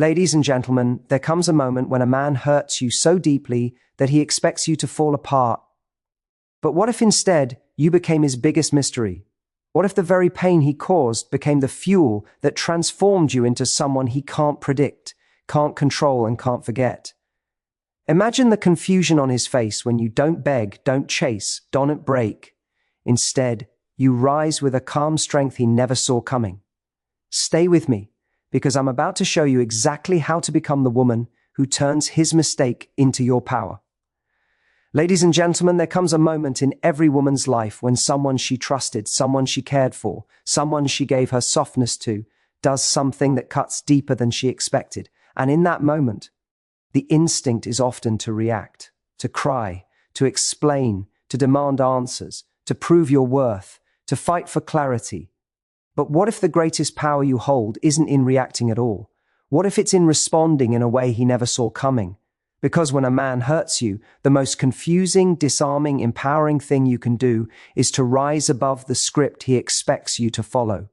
Ladies and gentlemen, there comes a moment when a man hurts you so deeply that he expects you to fall apart. But what if instead you became his biggest mystery? What if the very pain he caused became the fuel that transformed you into someone he can't predict, can't control, and can't forget? Imagine the confusion on his face when you don't beg, don't chase, don't break. Instead, you rise with a calm strength he never saw coming. Stay with me, because I'm about to show you exactly how to become the woman who turns his mistake into your power. Ladies and gentlemen, there comes a moment in every woman's life when someone she trusted, someone she cared for, someone she gave her softness to, does something that cuts deeper than she expected. And in that moment, the instinct is often to react, to cry, to explain, to demand answers, to prove your worth, to fight for clarity. But what if the greatest power you hold isn't in reacting at all? What if it's in responding in a way he never saw coming? Because when a man hurts you, the most confusing, disarming, empowering thing you can do is to rise above the script he expects you to follow.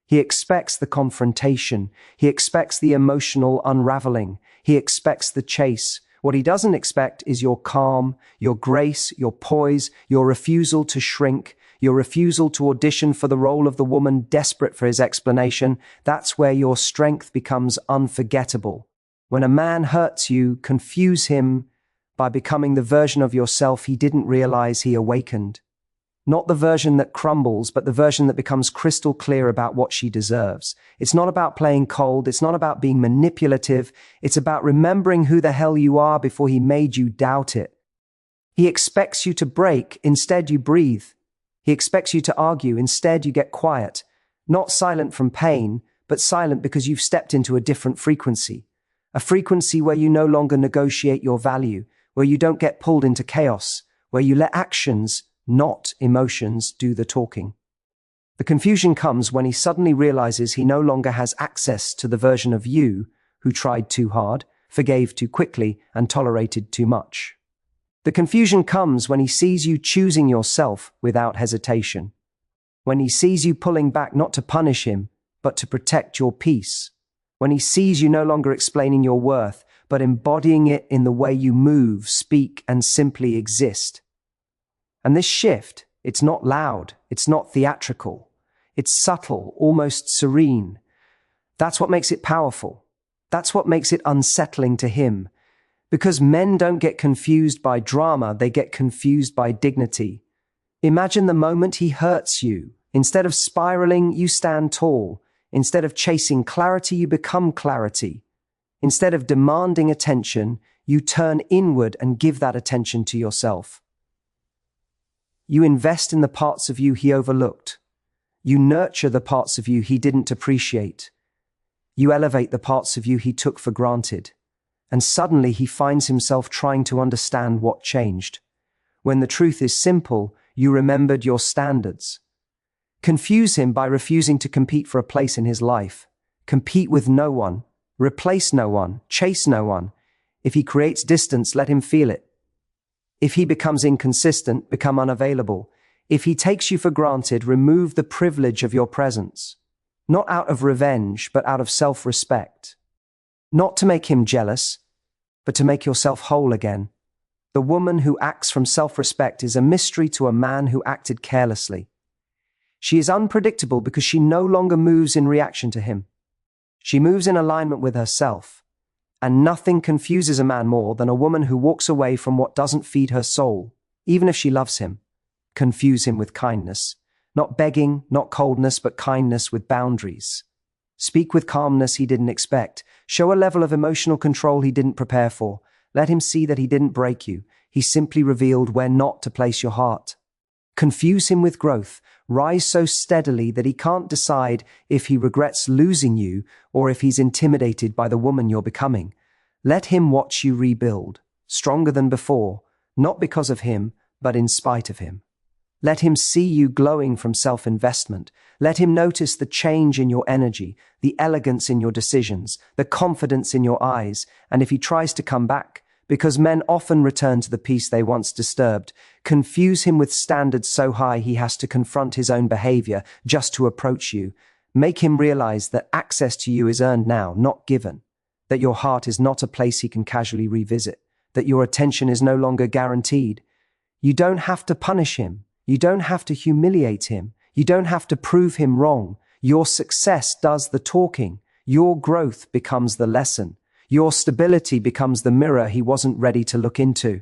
He expects the confrontation. He expects the emotional unraveling. He expects the chase. What he doesn't expect is your calm, your grace, your poise, your refusal to shrink, your refusal to audition for the role of the woman desperate for his explanation. That's where your strength becomes unforgettable. When a man hurts you, confuse him by becoming the version of yourself he didn't realize he awakened. Not the version that crumbles, but the version that becomes crystal clear about what she deserves. It's not about playing cold. It's not about being manipulative. It's about remembering who the hell you are before he made you doubt it. He expects you to break. Instead, you breathe. He expects you to argue. Instead, you get quiet. Not silent from pain, but silent because you've stepped into a different frequency. A frequency where you no longer negotiate your value, where you don't get pulled into chaos, where you let actions, not emotions, do the talking. The confusion comes when he suddenly realizes he no longer has access to the version of you who tried too hard, forgave too quickly, and tolerated too much. The confusion comes when he sees you choosing yourself without hesitation. When he sees you pulling back not to punish him, but to protect your peace. When he sees you no longer explaining your worth, but embodying it in the way you move, speak, and simply exist. And this shift, it's not loud, it's not theatrical. It's subtle, almost serene. That's what makes it powerful. That's what makes it unsettling to him. Because men don't get confused by drama, they get confused by dignity. Imagine the moment he hurts you. Instead of spiraling, you stand tall. Instead of chasing clarity, you become clarity. Instead of demanding attention, you turn inward and give that attention to yourself. You invest in the parts of you he overlooked. You nurture the parts of you he didn't appreciate. You elevate the parts of you he took for granted. And suddenly he finds himself trying to understand what changed. When the truth is simple, you remembered your standards. Confuse him by refusing to compete for a place in his life. Compete with no one. Replace no one. Chase no one. If he creates distance, let him feel it. If he becomes inconsistent, become unavailable. If he takes you for granted, remove the privilege of your presence. Not out of revenge, but out of self-respect. Not to make him jealous, but to make yourself whole again. The woman who acts from self-respect is a mystery to a man who acted carelessly. She is unpredictable because she no longer moves in reaction to him. She moves in alignment with herself. And nothing confuses a man more than a woman who walks away from what doesn't feed her soul, even if she loves him. Confuse him with kindness. Not begging, not coldness, but kindness with boundaries. Speak with calmness he didn't expect. Show a level of emotional control he didn't prepare for. Let him see that he didn't break you. He simply revealed where not to place your heart. Confuse him with growth. Rise so steadily that he can't decide if he regrets losing you or if he's intimidated by the woman you're becoming. Let him watch you rebuild, stronger than before, not because of him, but in spite of him. Let him see you glowing from self-investment. Let him notice the change in your energy, the elegance in your decisions, the confidence in your eyes. And if he tries to come back, because men often return to the peace they once disturbed, confuse him with standards so high he has to confront his own behavior just to approach you. Make him realize that access to you is earned now, not given. that your heart is not a place he can casually revisit, that your attention is no longer guaranteed. You don't have to punish him. You don't have to humiliate him. You don't have to prove him wrong. Your success does the talking. Your growth becomes the lesson. Your stability becomes the mirror he wasn't ready to look into.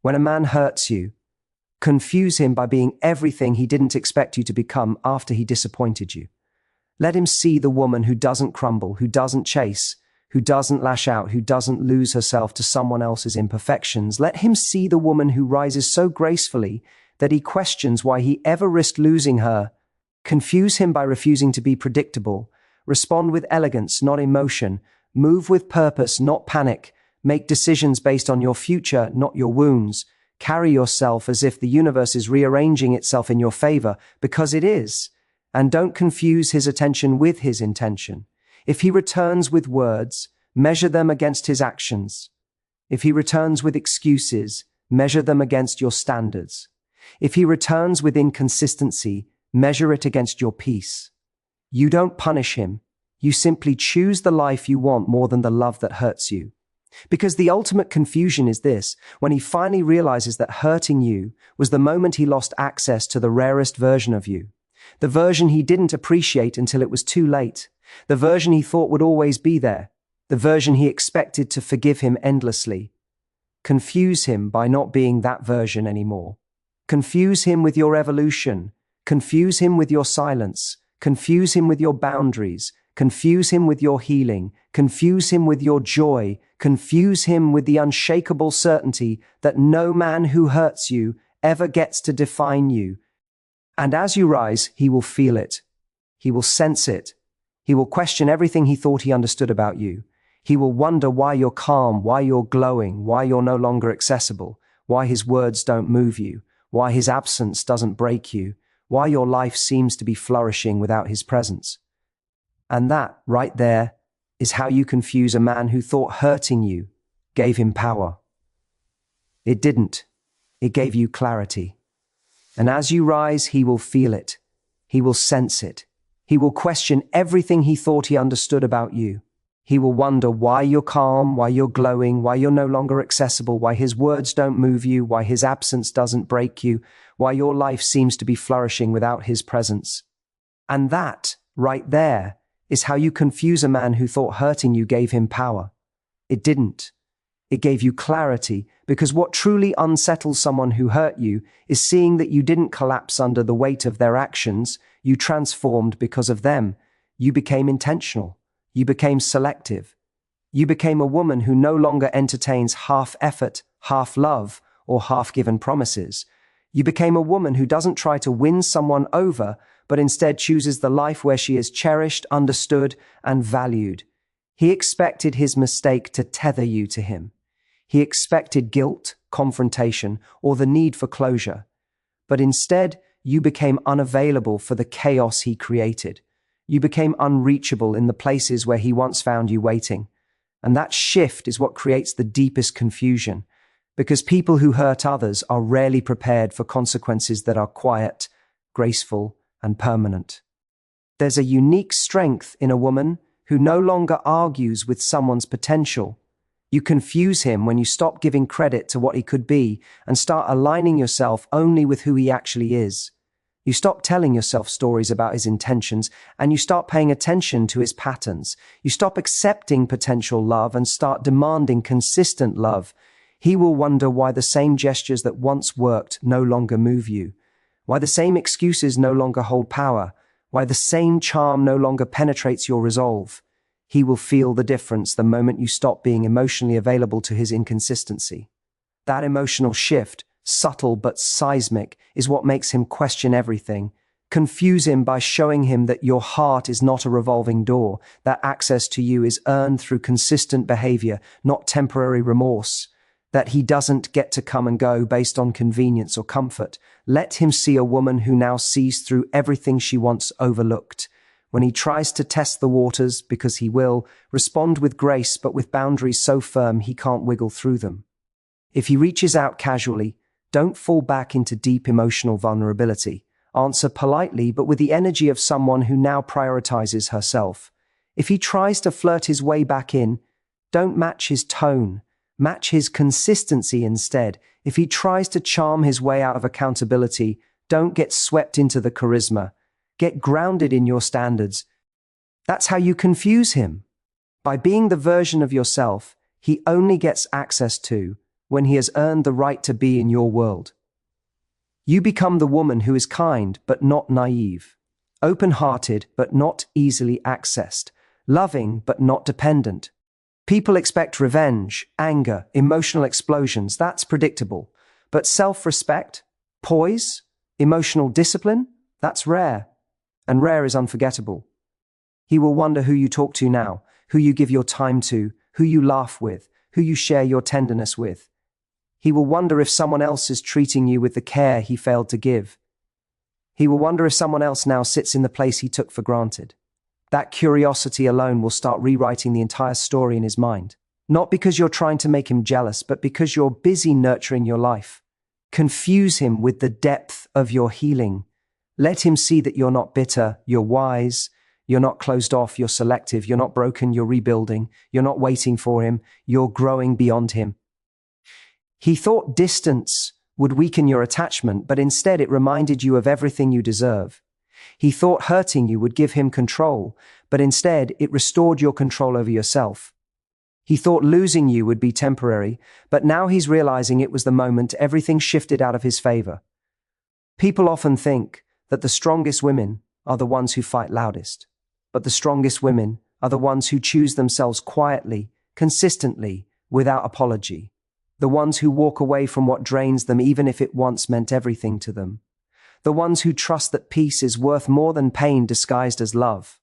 When a man hurts you, confuse him by being everything he didn't expect you to become after he disappointed you. Let him see the woman who doesn't crumble, who doesn't chase, who doesn't lash out, who doesn't lose herself to someone else's imperfections. Let him see the woman who rises so gracefully that he questions why he ever risked losing her. Confuse him by refusing to be predictable. Respond with elegance, not emotion. Move with purpose, not panic. Make decisions based on your future, not your wounds. Carry yourself as if the universe is rearranging itself in your favor, because it is. And don't confuse his attention with his intention. If he returns with words, measure them against his actions. If he returns with excuses, measure them against your standards. If he returns with inconsistency, measure it against your peace. You don't punish him. You simply choose the life you want more than the love that hurts you. Because the ultimate confusion is this: when he finally realizes that hurting you was the moment he lost access to the rarest version of you, the version he didn't appreciate until it was too late, the version he thought would always be there, the version he expected to forgive him endlessly. Confuse him by not being that version anymore. Confuse him with your evolution. Confuse him with your silence. Confuse him with your boundaries. Confuse him with your healing. Confuse him with your joy. Confuse him with the unshakable certainty that no man who hurts you ever gets to define you. And as you rise, he will feel it. He will sense it. He will question everything he thought he understood about you. He will wonder why you're calm, why you're glowing, why you're no longer accessible, why his words don't move you, why his absence doesn't break you, why your life seems to be flourishing without his presence. And that, right there, is how you confuse a man who thought hurting you gave him power. It didn't. It gave you clarity. And as you rise, he will feel it. He will sense it. He will question everything he thought he understood about you. He will wonder why you're calm, why you're glowing, why you're no longer accessible, why his words don't move you, why his absence doesn't break you, why your life seems to be flourishing without his presence. And that, right there, is how you confuse a man who thought hurting you gave him power. It didn't. It gave you clarity, because what truly unsettles someone who hurt you is seeing that you didn't collapse under the weight of their actions. You transformed because of them. You became intentional. You became selective. You became a woman who no longer entertains half effort, half love, or half-given promises. You became a woman who doesn't try to win someone over, but instead chooses the life where she is cherished, understood, and valued. He expected his mistake to tether you to him. He expected guilt, confrontation, or the need for closure. But instead, you became unavailable for the chaos he created. You became unreachable in the places where he once found you waiting. And that shift is what creates the deepest confusion, because people who hurt others are rarely prepared for consequences that are quiet, graceful, and permanent. There's a unique strength in a woman who no longer argues with someone's potential. You confuse him when you stop giving credit to what he could be and start aligning yourself only with who he actually is. You stop telling yourself stories about his intentions and you start paying attention to his patterns. You stop accepting potential love and start demanding consistent love. He will wonder why the same gestures that once worked no longer move you, why the same excuses no longer hold power, why the same charm no longer penetrates your resolve. He will feel the difference the moment you stop being emotionally available to his inconsistency. That emotional shift, subtle but seismic, is what makes him question everything. Confuse him by showing him that your heart is not a revolving door, that access to you is earned through consistent behavior, not temporary remorse, that he doesn't get to come and go based on convenience or comfort. Let him see a woman who now sees through everything she once overlooked. When he tries to test the waters, because he will, respond with grace but with boundaries so firm he can't wiggle through them. If he reaches out casually, don't fall back into deep emotional vulnerability. Answer politely but with the energy of someone who now prioritizes herself. If he tries to flirt his way back in, Don't match his tone. Match his consistency instead. If he tries to charm his way out of accountability, don't get swept into the charisma. Get grounded in your standards. That's how you confuse him. By being the version of yourself he only gets access to when he has earned the right to be in your world. You become the woman who is kind but not naive, open-hearted but not easily accessed, loving but not dependent. People expect revenge, anger, emotional explosions. That's predictable. But self-respect, poise, emotional discipline, that's rare. And rare is unforgettable. He will wonder who you talk to now, who you give your time to, who you laugh with, who you share your tenderness with. He will wonder if someone else is treating you with the care he failed to give. He will wonder if someone else now sits in the place he took for granted. That curiosity alone will start rewriting the entire story in his mind. Not because you're trying to make him jealous, but because you're busy nurturing your life. Confuse him with the depth of your healing. Let him see that you're not bitter, you're wise, you're not closed off, you're selective, you're not broken, you're rebuilding, you're not waiting for him, you're growing beyond him. He thought distance would weaken your attachment, but instead it reminded you of everything you deserve. He thought hurting you would give him control, but instead it restored your control over yourself. He thought losing you would be temporary, but now he's realizing it was the moment everything shifted out of his favor. People often think that the strongest women are the ones who fight loudest, but the strongest women are the ones who choose themselves quietly, consistently, without apology. The ones who walk away from what drains them even if it once meant everything to them. The ones who trust that peace is worth more than pain disguised as love.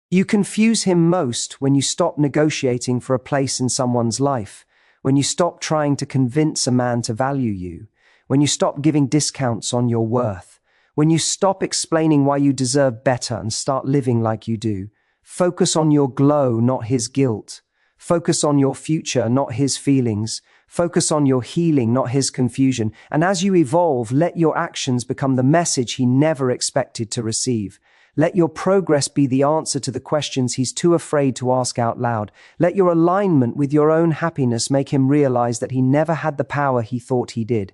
You confuse him most when you stop negotiating for a place in someone's life, when you stop trying to convince a man to value you, when you stop giving discounts on your worth, when you stop explaining why you deserve better and start living like you do. Focus on your glow, not his guilt. Focus on your future, not his feelings. Focus on your healing, not his confusion. And as you evolve, let your actions become the message he never expected to receive. Let your progress be the answer to the questions he's too afraid to ask out loud. Let your alignment with your own happiness make him realize that he never had the power he thought he did.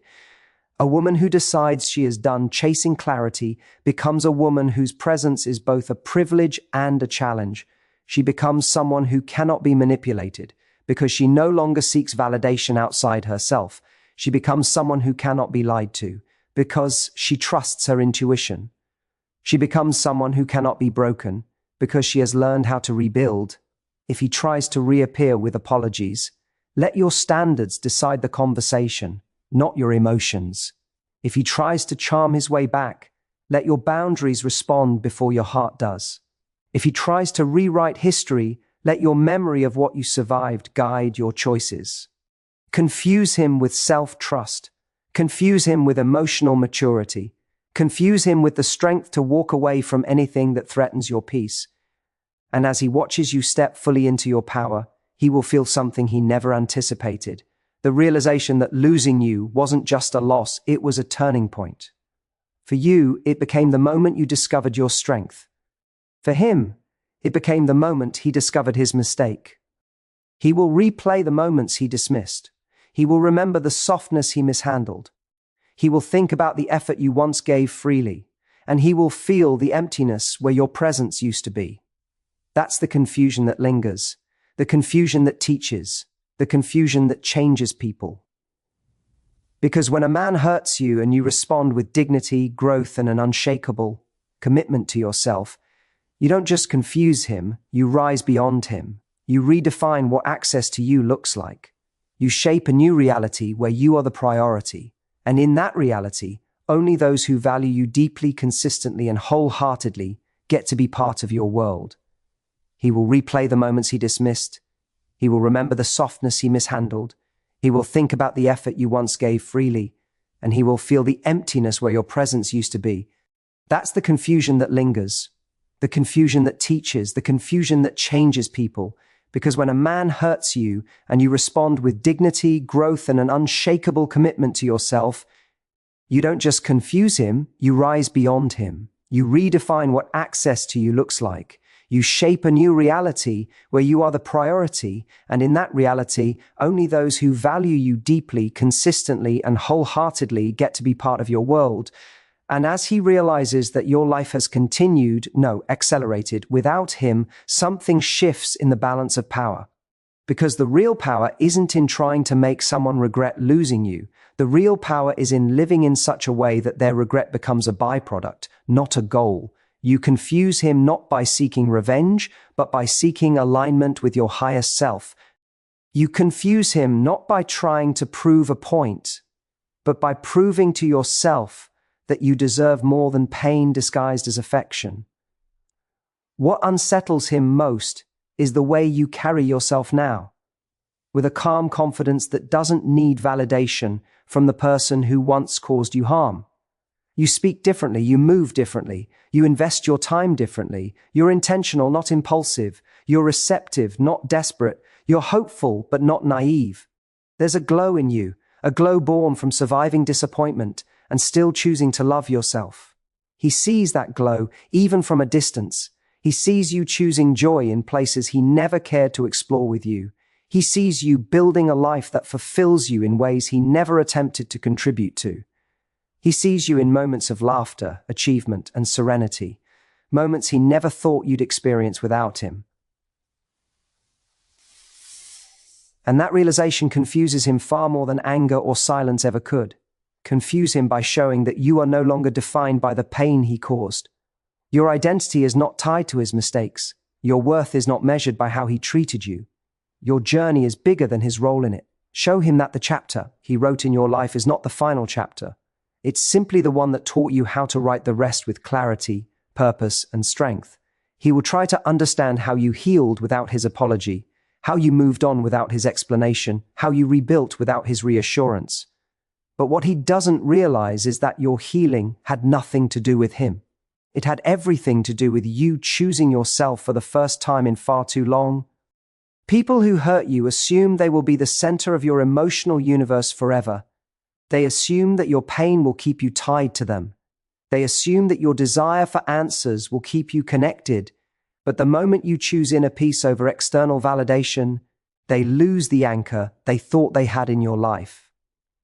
A woman who decides she is done chasing clarity becomes a woman whose presence is both a privilege and a challenge. She becomes someone who cannot be manipulated because she no longer seeks validation outside herself. She becomes someone who cannot be lied to because she trusts her intuition. She becomes someone who cannot be broken because she has learned how to rebuild. If he tries to reappear with apologies, let your standards decide the conversation, not your emotions. If he tries to charm his way back, let your boundaries respond before your heart does. If he tries to rewrite history, let your memory of what you survived guide your choices. Confuse him with self-trust. Confuse him with emotional maturity. Confuse him with the strength to walk away from anything that threatens your peace. And as he watches you step fully into your power, he will feel something he never anticipated. The realization that losing you wasn't just a loss, it was a turning point. For you, it became the moment you discovered your strength. For him, it became the moment he discovered his mistake. He will replay the moments he dismissed. He will remember the softness he mishandled. He will think about the effort you once gave freely, and he will feel the emptiness where your presence used to be. That's the confusion that lingers, the confusion that teaches, the confusion that changes people. Because when a man hurts you and you respond with dignity, growth, and an unshakable commitment to yourself, you don't just confuse him, you rise beyond him. You redefine what access to you looks like. You shape a new reality where you are the priority. And in that reality, only those who value you deeply, consistently, and wholeheartedly get to be part of your world. He will replay the moments he dismissed. He will remember the softness he mishandled. He will think about the effort you once gave freely. And he will feel the emptiness where your presence used to be. That's the confusion that lingers. The confusion that teaches, the confusion that changes people. Because when a man hurts you and you respond with dignity, growth, and an unshakable commitment to yourself, you don't just confuse him, you rise beyond him. You redefine what access to you looks like. You shape a new reality where you are the priority, and in that reality, only those who value you deeply, consistently, and wholeheartedly get to be part of your world. And as he realizes that your life has continued, no, accelerated, without him, something shifts in the balance of power. Because the real power isn't in trying to make someone regret losing you. The real power is in living in such a way that their regret becomes a byproduct, not a goal. You confuse him not by seeking revenge, but by seeking alignment with your highest self. You confuse him not by trying to prove a point, but by proving to yourself that you deserve more than pain disguised as affection. What unsettles him most is the way you carry yourself now, with a calm confidence that doesn't need validation from the person who once caused you harm. You speak differently, you move differently, you invest your time differently, you're intentional, not impulsive, you're receptive, not desperate, you're hopeful, but not naive. There's a glow in you, a glow born from surviving disappointment and still choosing to love yourself. He sees that glow, even from a distance. He sees you choosing joy in places he never cared to explore with you. He sees you building a life that fulfills you in ways he never attempted to contribute to. He sees you in moments of laughter, achievement, and serenity, moments he never thought you'd experience without him. And that realization confuses him far more than anger or silence ever could. Confuse him by showing that you are no longer defined by the pain he caused. Your identity is not tied to his mistakes. Your worth is not measured by how he treated you. Your journey is bigger than his role in it. Show him that the chapter he wrote in your life is not the final chapter. It's simply the one that taught you how to write the rest with clarity, purpose, and strength. He will try to understand how you healed without his apology, how you moved on without his explanation, how you rebuilt without his reassurance. But what he doesn't realize is that your healing had nothing to do with him. It had everything to do with you choosing yourself for the first time in far too long. People who hurt you assume they will be the center of your emotional universe forever. They assume that your pain will keep you tied to them. They assume that your desire for answers will keep you connected. But the moment you choose inner peace over external validation, they lose the anchor they thought they had in your life.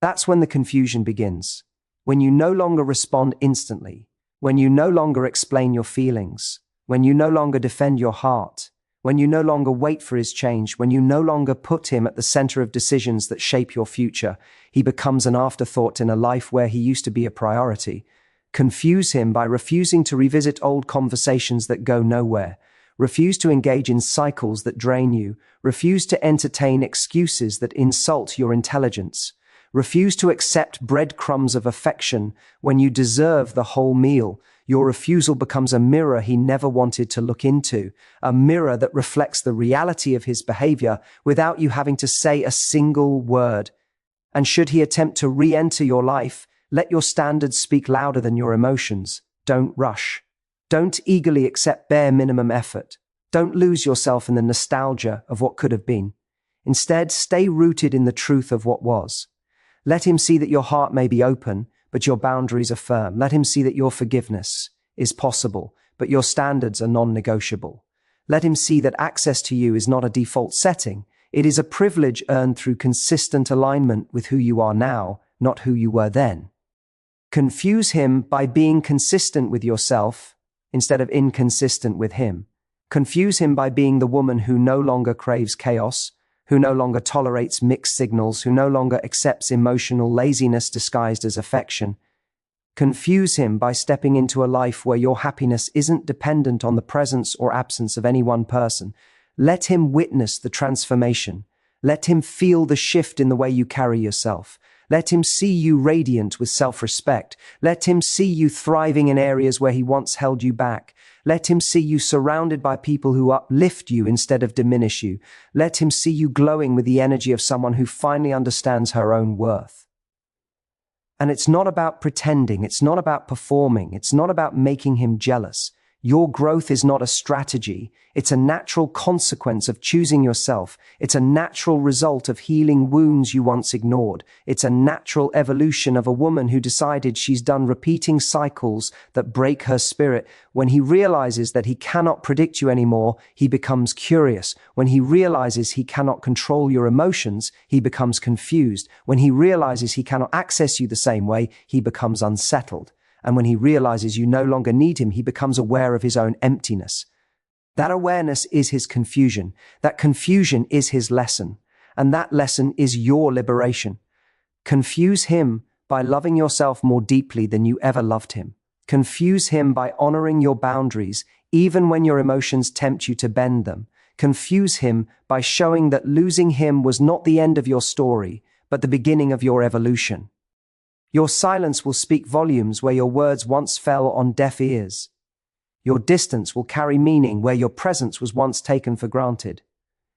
That's when the confusion begins. When you no longer respond instantly. When you no longer explain your feelings. When you no longer defend your heart. When you no longer wait for his change, when you no longer put him at the center of decisions that shape your future, he becomes an afterthought in a life where he used to be a priority. Confuse him by refusing to revisit old conversations that go nowhere. Refuse to engage in cycles that drain you. Refuse to entertain excuses that insult your intelligence. Refuse to accept breadcrumbs of affection when you deserve the whole meal. Your refusal becomes a mirror he never wanted to look into, a mirror that reflects the reality of his behavior without you having to say a single word. And should he attempt to re-enter your life, let your standards speak louder than your emotions. Don't rush. Don't eagerly accept bare minimum effort. Don't lose yourself in the nostalgia of what could have been. Instead, stay rooted in the truth of what was. Let him see that your heart may be open, but your boundaries are firm. Let him see that your forgiveness is possible, but your standards are non-negotiable. Let him see that access to you is not a default setting. It is a privilege earned through consistent alignment with who you are now, not who you were then. Confuse him by being consistent with yourself instead of inconsistent with him. Confuse him by being the woman who no longer craves chaos, who no longer tolerates mixed signals, who no longer accepts emotional laziness disguised as affection. Confuse him by stepping into a life where your happiness isn't dependent on the presence or absence of any one person. Let him witness the transformation. Let him feel the shift in the way you carry yourself. Let him see you radiant with self-respect. Let him see you thriving in areas where he once held you back. Let him see you surrounded by people who uplift you instead of diminish you. Let him see you glowing with the energy of someone who finally understands her own worth. And it's not about pretending. It's not about performing. It's not about making him jealous. Your growth is not a strategy. It's a natural consequence of choosing yourself. It's a natural result of healing wounds you once ignored. It's a natural evolution of a woman who decided she's done repeating cycles that break her spirit. When he realizes that he cannot predict you anymore, he becomes curious. When he realizes he cannot control your emotions, he becomes confused. When he realizes he cannot access you the same way, he becomes unsettled. And when he realizes you no longer need him, he becomes aware of his own emptiness. That awareness is his confusion. That confusion is his lesson. And that lesson is your liberation. Confuse him by loving yourself more deeply than you ever loved him. Confuse him by honoring your boundaries, even when your emotions tempt you to bend them. Confuse him by showing that losing him was not the end of your story, but the beginning of your evolution. Your silence will speak volumes where your words once fell on deaf ears. Your distance will carry meaning where your presence was once taken for granted.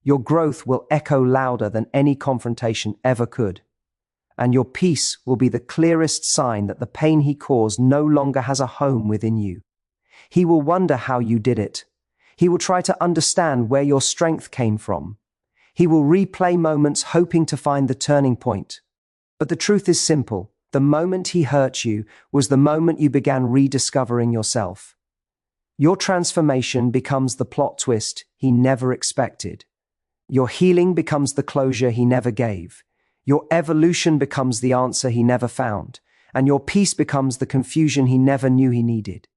Your growth will echo louder than any confrontation ever could. And your peace will be the clearest sign that the pain he caused no longer has a home within you. He will wonder how you did it. He will try to understand where your strength came from. He will replay moments hoping to find the turning point. But the truth is simple. The moment he hurt you was the moment you began rediscovering yourself. Your transformation becomes the plot twist he never expected. Your healing becomes the closure he never gave. Your evolution becomes the answer he never found. And your peace becomes the confusion he never knew he needed.